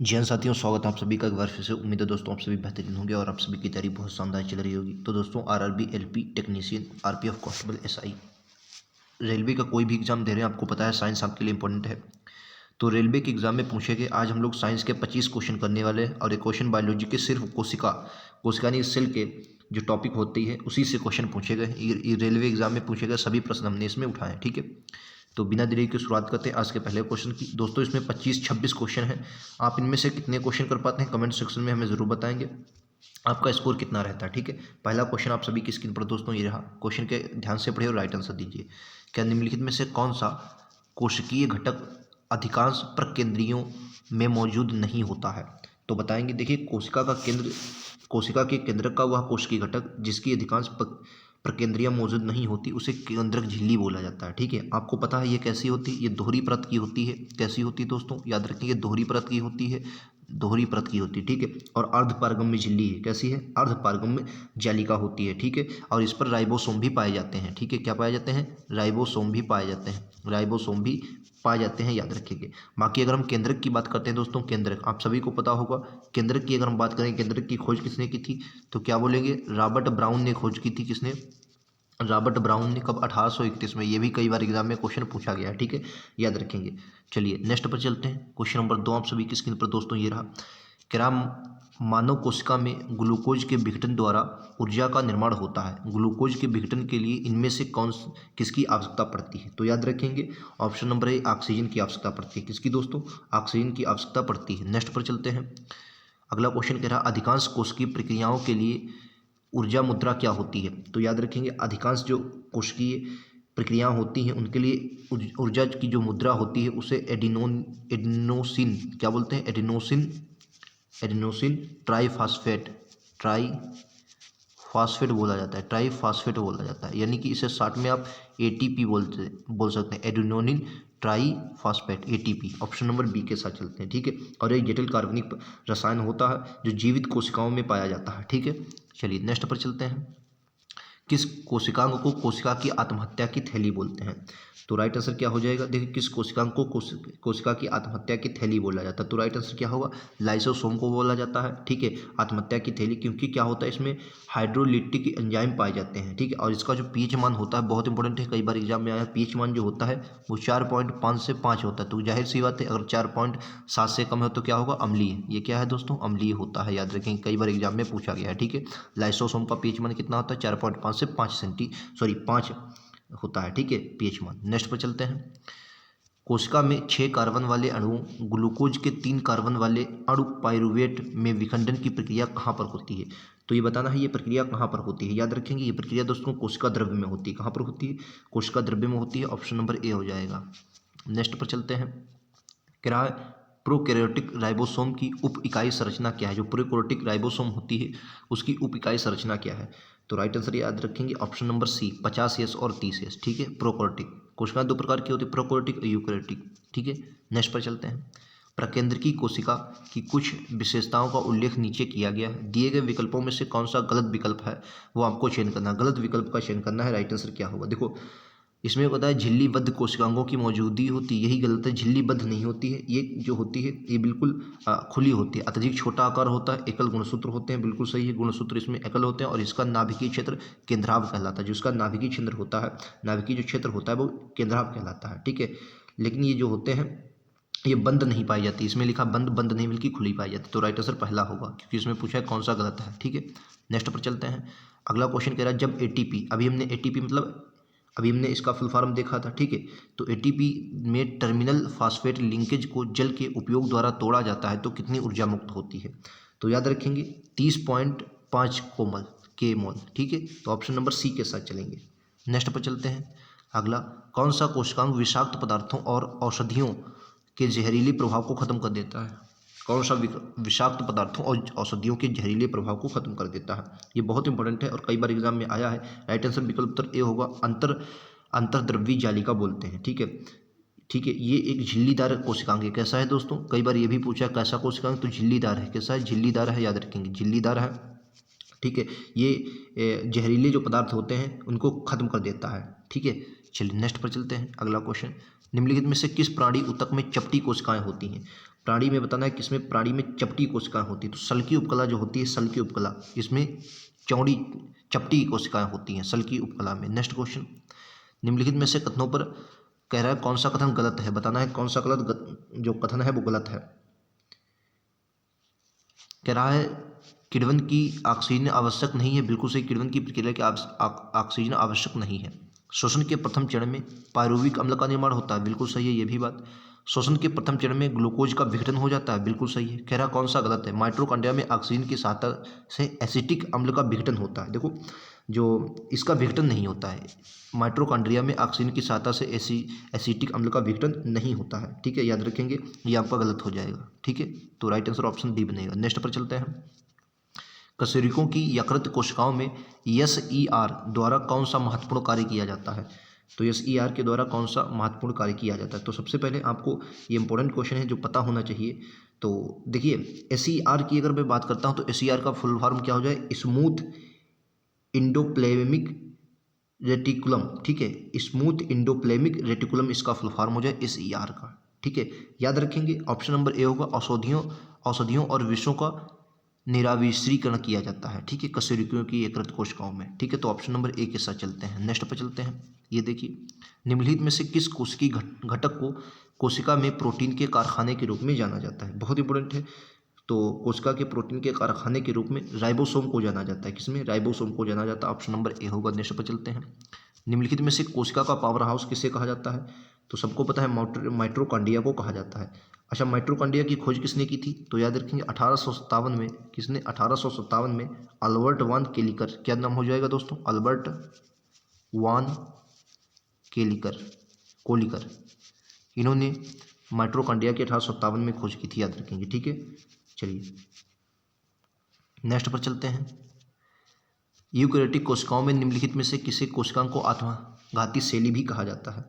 जी हाँ साथियों, स्वागत है आप सभी का एक बार फिर से। उम्मीद है दोस्तों आप सभी बेहतरीन होंगे और आप सभी की तैयारी बहुत शानदार चल रही होगी। तो दोस्तों RRB, LP technician, RPF constable, SI, railway का कोई भी एग्जाम दे रहे हैं, आपको पता है साइंस आपके लिए इंपॉर्टेंट है। तो रेलवे के एग्जाम में पूछे गए आज हम लोग साइंस के 25 क्वेश्चन करने वाले हैं और एक क्वेश्चन बायोलॉजी के सिर्फ कोशिका यानी सेल के जो टॉपिक होती है उसी से क्वेश्चन पूछे गए। ये रेलवे एग्जाम में पूछे गए सभी प्रश्न हमने इसमें उठाए, ठीक है। तो बिना देरी की शुरुआत करते हैं आज के पहले क्वेश्चन की। दोस्तों इसमें 25-26 क्वेश्चन हैं। आप इनमें से कितने क्वेश्चन कर पाते हैं कमेंट सेक्शन में हमें ज़रूर बताएंगे। आपका स्कोर कितना रहता है, ठीक है। पहला क्वेश्चन आप सभी की स्क्रीन पर दोस्तों ये रहा। क्वेश्चन के ध्यान से पढ़िए और राइट आंसर दीजिए। क्या निम्नलिखित में से कौन सा कोशिकीय घटक अधिकांश प्रकेंद्रियों में मौजूद नहीं होता है? तो बताएंगे। देखिए, कोशिका के केंद्रक का वह कोशिकीय घटक जिसकी अधिकांश प्रकेंद्रियां मौजूद नहीं होती उसे केंद्रक झिल्ली बोला जाता है, ठीक है। आपको पता है ये कैसी होती है? ये दोहरी परत की होती है। कैसी होती है दोस्तों? याद रखें, ये दोहरी परत की होती है, दोहरी परत की होती है, ठीक है। और अर्धपारगम्य झिल्ली है। कैसी है? अर्धपारगम्य जालिका होती है, ठीक है। और इस पर राइबोसोम भी पाए जाते हैं, ठीक है। क्या पाए जाते हैं? राइबोसोम भी पाए जाते हैं, राइबोसोम भी पाए जाते हैं, याद रखेंगे। बाकी अगर हम केंद्रक की बात करते हैं दोस्तों, केंद्रक आप सभी को पता होगा। केंद्रक की अगर हम बात करें, केंद्रक की खोज किसने की थी? तो क्या बोलेंगे? रॉबर्ट ब्राउन ने खोज की थी। किसने? रॉबर्ट ब्राउन ने। कब? 1831 में। ये भी कई बार एग्जाम में क्वेश्चन पूछा गया है, ठीक है, याद रखेंगे। चलिए नेक्स्ट पर चलते हैं। क्वेश्चन नंबर 2 आप सभी की स्क्रीन पर दोस्तों ये रहा। क्या मानव कोशिका में ग्लूकोज के विघटन द्वारा ऊर्जा का निर्माण होता है? ग्लूकोज के विघटन के लिए इनमें से किसकी आवश्यकता पड़ती है? तो याद रखेंगे ऑप्शन नंबर ए, ऑक्सीजन की आवश्यकता पड़ती है। किसकी दोस्तों? ऑक्सीजन की आवश्यकता पड़ती है। नेक्स्ट पर चलते हैं। अगला क्वेश्चन कह रहा अधिकांश कोशिकीय प्रक्रियाओं के लिए ऊर्जा मुद्रा क्या होती है? तो याद रखेंगे अधिकांश जो कोशिकीय प्रक्रियाएं होती हैं उनके लिए ऊर्जा की जो मुद्रा होती है उसे एडिनोसिन क्या बोलते हैं? एडिनोसिन ट्राईफॉस्फेट बोला जाता है, ट्राईफॉस्फेट बोला जाता है। यानी कि इसे शॉर्ट में आप एटीपी बोल सकते हैं, adenosine triphosphate, ATP. Option number B के साथ चलते हैं, ठीक है। और एक जटिल कार्बनिक रसायन होता है जो जीवित कोशिकाओं में पाया जाता है, ठीक है। चलिए नेक्स्ट पर चलते हैं। किस कोशिकांग को कोशिका की आत्महत्या की थैली बोलते हैं? तो राइट आंसर क्या हो जाएगा? देखिए, किस कोशिकांग को कोशिका की आत्महत्या की थैली बोला जाता है? तो राइट आंसर क्या होगा? लाइसोसोम को बोला जाता है, ठीक है, आत्महत्या की थैली। क्योंकि क्या होता है इसमें? हाइड्रोलिटिक एंजाइम पाए जाते हैं, ठीक है। और इसका जो पीएच मान होता है बहुत इंपॉर्टेंट है, कई बार एग्जाम में आया। पीएच मान जो होता है वो 4.5 से 5 होता है। तो जाहिर सी बात है अगर 4.7 से कम है तो क्या होगा? अम्लीय। ये क्या है दोस्तों? अम्लीय होता है, याद रखें, कई बार एग्जाम में पूछा गया है, ठीक है। लाइसोसोम का पीएच मान कितना होता है? 4.5 से 5 होता है, ठीक है, पीएच मान। नेक्स्ट पर चलते हैं। कोशिका में 6 कार्बन वाले अणुओं ग्लूकोज के 3 कार्बन वाले अणु पाइरूवेट में विखंडन की प्रक्रिया कहाँ पर होती है? तो ये बताना है ये प्रक्रिया कहाँ पर होती है। याद रखेंगे ये प्रक्रिया दोस्तों कोशिका द्रव्य में होती है। कहाँ पर होती है? कोशिका द्रव्य में होती है। ऑप्शन नंबर ए हो जाएगा। नेक्स्ट पर चलते हैं। क्या है? प्रोकैरियोटिक राइबोसोम की उप इकाई संरचना क्या है? जो प्रोकैरियोटिक राइबोसोम होती है उसकी उप इकाई संरचना क्या है? तो राइट आंसर याद रखेंगे ऑप्शन नंबर सी, 50S और 30S, ठीक है। प्रोकैरियोटिक कोशिकाएं 2 प्रकार की होती है, प्रोकैरियोटिक और यूकैरियोटिक, ठीक है। नेक्स्ट पर चलते हैं। प्रकेंद्रकी कोशिका की कुछ विशेषताओं का उल्लेख नीचे किया गया है। दिए गए विकल्पों में से कौन सा गलत विकल्प है वो आपको चयन करना है। गलत विकल्प का चयन करना है। राइट आंसर क्या होगा? देखो, इसमें पता है झिल्लीबद्ध कोशिकांगों की मौजूदगी होती है, यही गलत है। झिल्लीबद्ध नहीं होती है, ये जो होती है ये बिल्कुल खुली होती है। अत्यधिक छोटा आकार होता है, एकल गुणसूत्र होते हैं, बिल्कुल सही है, गुणसूत्र इसमें एकल होते हैं। और इसका नाभिकीय क्षेत्र केंद्राभ कहलाता है। जिसका नाभिकीय क्षेत्र होता है, नाभिकीय जो क्षेत्र होता है वो केंद्राभ कहलाता है, ठीक है। लेकिन ये जो होते हैं ये बंद नहीं पाई जाती। इसमें लिखा बंद नहीं बल्कि खुली पाई जाती। तो राइट आंसर पहला होगा क्योंकि इसमें पूछा है कौन सा गलत है, ठीक है। नेक्स्ट पर चलते हैं। अगला क्वेश्चन कह रहा है जब एटीपी, अभी हमने इसका फुल फॉर्म देखा था, ठीक है। तो एटीपी में टर्मिनल फास्फेट लिंकेज को जल के उपयोग द्वारा तोड़ा जाता है तो कितनी ऊर्जा मुक्त होती है? तो याद रखेंगे 30.5 मोल, ठीक है। तो ऑप्शन नंबर सी के साथ चलेंगे। नेक्स्ट पर चलते हैं। अगला, कौन सा कोशिकांग विषाक्त पदार्थों और औषधियों के जहरीले प्रभाव को खत्म कर देता है? कौन सा विषाक्त पदार्थों और औषधियों के जहरीले प्रभाव को खत्म कर देता है? ये बहुत इंपॉर्टेंट है और कई बार एग्जाम में आया है। राइट आंसर विकल्प उत्तर ए होगा। अंतर्द्रव्यी जालिका बोलते हैं, ठीक है, ठीक है। ये एक झिल्लीदार कोशिकांग है। कैसा है दोस्तों? कई बार ये भी पूछा कैसा कोशिकांग? तो झिल्लीदार है। कैसा है? झिल्लीदार है, याद रखेंगे, झिल्लीदार है, ठीक है। ये जहरीले जो पदार्थ होते हैं उनको खत्म कर देता है, ठीक है। चलिए नेक्स्ट पर चलते हैं। अगला क्वेश्चन, निम्नलिखित में से किस प्राणी ऊतक में चपटी कोशिकाएं होती हैं? प्राणी में बताना है किसमें, प्राणी में चपटी कोशिकाएं होती है। तो सल्की उपकला जो होती है, सल्की उपकला, इसमें चौड़ी चपटी कोशिकाएं होती हैं सल्की उपकला में। नेक्स्ट क्वेश्चन, निम्नलिखित में से कथनों पर कह रहा है कौन सा कथन गलत है, बताना है कौन सा जो कथन है वो गलत है। कह रहा है किण्वन की ऑक्सीजन आवश्यक नहीं है, बिल्कुल सही, किण्वन की प्रक्रिया की ऑक्सीजन आवश्यक नहीं है। श्वसन के प्रथम चरण में पायरुविक अम्ल का निर्माण होता है, बिल्कुल सही है ये भी बात। श्वसन के प्रथम चरण में ग्लूकोज का विघटन हो जाता है, बिल्कुल सही है। कह रहा कौन सा गलत है, माइटोकॉन्ड्रिया में ऑक्सीजन की सहायता से एसिटिक अम्ल का विघटन होता है। देखो जो इसका विघटन नहीं होता है, माइटोकॉन्ड्रिया में ऑक्सीजन की सहायता से एसिटिक अम्ल का विघटन नहीं होता है, ठीक है, याद रखेंगे, ये आपका गलत हो जाएगा, ठीक है। तो राइट आंसर ऑप्शन डी बनेगा। नेक्स्ट पर चलते हैं, कशेरुकों की यकृत कोशिकाओं में SER द्वारा कौन सा महत्वपूर्ण कार्य किया जाता है। तो SER के द्वारा कौन सा महत्वपूर्ण कार्य किया जाता है। तो सबसे पहले आपको ये इंपॉर्टेंट क्वेश्चन है जो पता होना चाहिए। तो देखिए SER की अगर मैं बात करता हूँ तो SER का फुल फॉर्म क्या हो जाए, स्मूथ इंडोप्लाज्मिक रेटिकुलम, ठीक है, स्मूथ इंडोप्लाज्मिक रेटिकुलम इसका फुल फॉर्म हो जाए SER का, ठीक है, याद रखेंगे। ऑप्शन नंबर ए होगा, औषधियों और विषों का निराविष्रीकरण किया जाता है, ठीक है, कशेरुकियों की यकृत कोशिकाओं में, ठीक है। तो ऑप्शन नंबर ए के साथ चलते हैं। नेक्स्ट पर चलते हैं, ये देखिए, निम्नलिखित में से किस कोशिकीय घटक को कोशिका में प्रोटीन के कारखाने के रूप में जाना जाता है, बहुत इंपॉर्टेंट है। तो कोशिका के प्रोटीन के कारखाने के रूप में राइबोसोम को जाना जाता है, किसमें, राइबोसोम को जाना जाता है, ऑप्शन नंबर ए होगा। नेक्स्ट पर चलते हैं, निम्नलिखित में से कोशिका का पावर हाउस किसे कहा जाता है। तो सबको पता है माइटोकॉन्ड्रिया को कहा जाता है। अच्छा, माइटोकॉन्ड्रिया की खोज किसने की थी, तो याद रखेंगे 1857 में, किसने, 1857 में अल्बर्ट वान केलिकर, क्या नाम हो जाएगा दोस्तों, अल्बर्ट वान कोलिकर, इन्होंने माइटोकॉन्ड्रिया की 1857 में खोज की थी, याद रखेंगे, ठीक है। चलिए नेक्स्ट पर चलते हैं, यूकैरियोटिक कोशिकाओं में निम्नलिखित में से किसी कोशिका को आत्मघाती सेली भी कहा जाता है।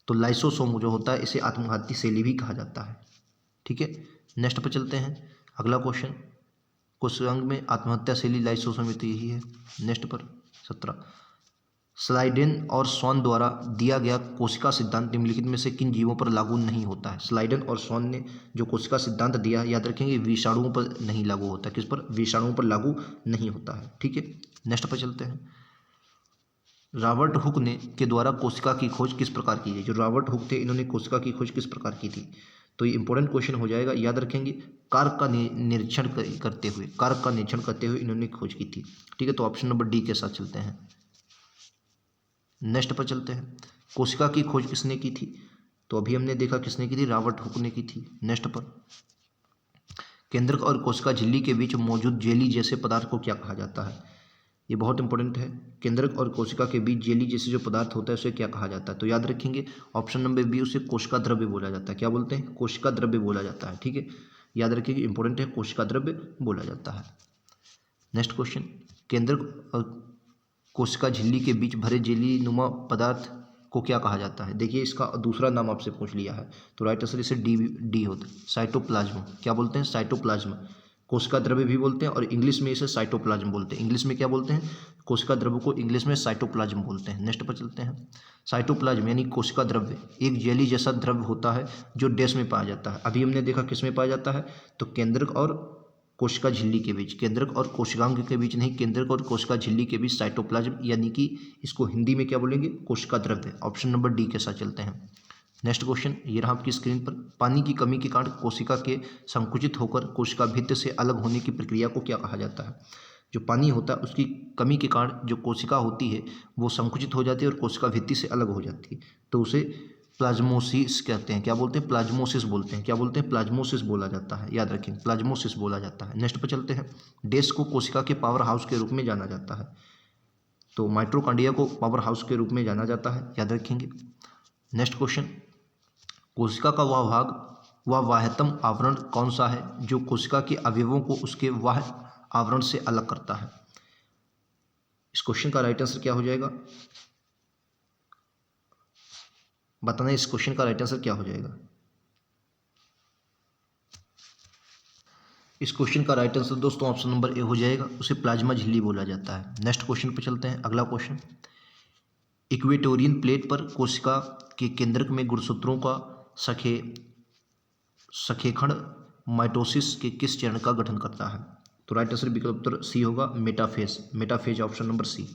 तो लाइसोसोम जो होता है इसे आत्मघाती सेली भी कहा जाता है, ठीक है। नेक्स्ट पर चलते हैं, अगला क्वेश्चन, कोशिकांग में आत्महत्या सेली लाइसोसोम तो यही है। नेक्स्ट पर 17, स्लाइडेन और स्वॉन द्वारा दिया गया कोशिका सिद्धांत निम्नलिखित में से किन जीवों पर लागू नहीं होता है। स्लाइडेन और स्वॉन ने जो कोशिका सिद्धांत दिया, याद रखेंगे, विषाणुओं पर नहीं लागू होता, किस पर, विषाणुओं पर लागू नहीं होता है, ठीक है। नेक्स्ट पर चलते हैं, रॉबर्ट हुक ने के द्वारा कोशिका की खोज किस प्रकार की है। जो रॉबर्ट हुक थे इन्होंने कोशिका की खोज किस प्रकार की थी। तो ये इंपॉर्टेंट क्वेश्चन हो जाएगा, याद रखेंगे, कारक का निरीक्षण करते हुए इन्होंने खोज की थी, ठीक है। तो ऑप्शन नंबर डी के साथ चलते हैं। नेक्स्ट पर चलते हैं, कोशिका की खोज किसने की थी। तो अभी हमने देखा किसने की थी, रॉबर्ट हुक ने की थी। नेक्स्ट पर, केंद्रक और कोशिका झिल्ली के बीच मौजूद जेली जैसे पदार्थ को क्या कहा जाता है। ये बहुत इंपॉर्टेंट है, केंद्रक और कोशिका के बीच जेली जैसे जो पदार्थ होता है उसे क्या कहा जाता है। तो याद रखेंगे ऑप्शन नंबर बी, उसे कोशिका द्रव्य बोला जाता है। क्या बोलते हैं, कोशिका द्रव्य बोला जाता है, ठीक है, याद रखिएगा, इंपॉर्टेंट है, कोशिका द्रव्य बोला जाता है। नेक्स्ट क्वेश्चन, केंद्रक और कोशिका झिल्ली के बीच भरे जेली नुमा पदार्थ को क्या कहा जाता है। देखिए इसका दूसरा नाम आपसे पूछ लिया है, तो राइट आंसर इसे डी होता है, साइटोप्लाज्म। क्या बोलते हैं, साइटोप्लाज्म, कोशिका द्रव्य भी बोलते हैं और इंग्लिश में इसे साइटोप्लाज्म बोलते हैं। इंग्लिश में क्या बोलते हैं, कोशिका द्रव्य को इंग्लिश में साइटोप्लाज्म बोलते हैं। नेक्स्ट पर चलते हैं, साइटोप्लाज्म यानी कोशिका द्रव्य एक जेली जैसा द्रव्य होता है जो डैश में पाया जाता है। अभी हमने देखा किस में पाया जाता है, तो केंद्रक और कोशिका झिल्ली के बीच, केंद्रक और कोशिकांग के बीच नहीं, केंद्रक और कोशिका झिल्ली के बीच साइटोप्लाज्म, यानी कि इसको हिंदी में क्या बोलेंगे, कोशिका द्रव्य। ऑप्शन नंबर डी के साथ चलते हैं। नेक्स्ट क्वेश्चन, ये रहा आपकी स्क्रीन पर, पानी की कमी के कारण कोशिका के संकुचित होकर कोशिका भित्ति से अलग होने की प्रक्रिया को क्या कहा जाता है। जो पानी होता है उसकी कमी के कारण जो कोशिका होती है वो संकुचित हो जाती है और कोशिका भित्ति से अलग हो जाती है, तो उसे प्लाज्मोसिस कहते हैं। क्या बोलते हैं, प्लाज्मोसिस बोलते हैं। क्या बोलते हैं, प्लाज्मोसिस बोला जाता है, याद रखें, प्लाज्मोसिस बोला जाता है। नेक्स्ट पर चलते हैं, डैश को कोशिका के पावर हाउस के रूप में जाना जाता है। तो माइटोकॉन्ड्रिया को पावर हाउस के रूप में जाना जाता है, याद रखेंगे। नेक्स्ट क्वेश्चन, कोशिका का वह भाग वह बाह्यतम आवरण कौन सा है जो कोशिका के अवयवों को उसके बाह्य आवरण से अलग करता है। इस क्वेश्चन का राइट आंसर क्या हो जाएगा, बताना, इस क्वेश्चन का राइट आंसर क्या हो जाएगा। इस क्वेश्चन का राइट आंसर दोस्तों ऑप्शन नंबर ए हो जाएगा, उसे प्लाज्मा झिल्ली बोला जाता है। नेक्स्ट क्वेश्चन पर चलते हैं, अगला क्वेश्चन, इक्वेटोरियन प्लेट पर कोशिका के केंद्रक में गुणसूत्रों का सखेखंड माइटोसिस के किस चरण का गठन करता है? तो राइट आंसर विकल्प उत्तर सी होगा, metaphase. Metaphase option number C.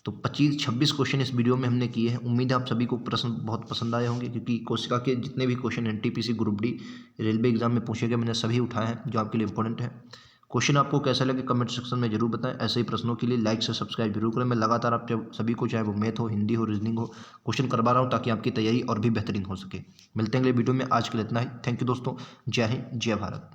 तो 26 क्वेश्चन इस वीडियो में हमने किए हैं। उम्मीद है आप सभी को प्रश्न बहुत पसंद आए होंगे, क्योंकि कोशिका के जितने भी question NTPC group D railway exam में पूछे गए मैंने सभी उठाए हैं जो आपके लिए इंपॉर्टेंट है। क्वेश्चन आपको कैसा लगे कमेंट सेक्शन में जरूर बताएं। ऐसे ही प्रश्नों के लिए लाइक से सब्सक्राइब जरूर करें। मैं लगातार आप सभी को, चाहे वो मैथ हो, हिंदी हो, रीजनिंग हो, क्वेश्चन करवा रहा हूँ ताकि आपकी तैयारी और भी बेहतरीन हो सके। मिलते हैं अगले वीडियो में। आज के लिए इतना ही। थैंक यू दोस्तों। जय हिंद, जय भारत।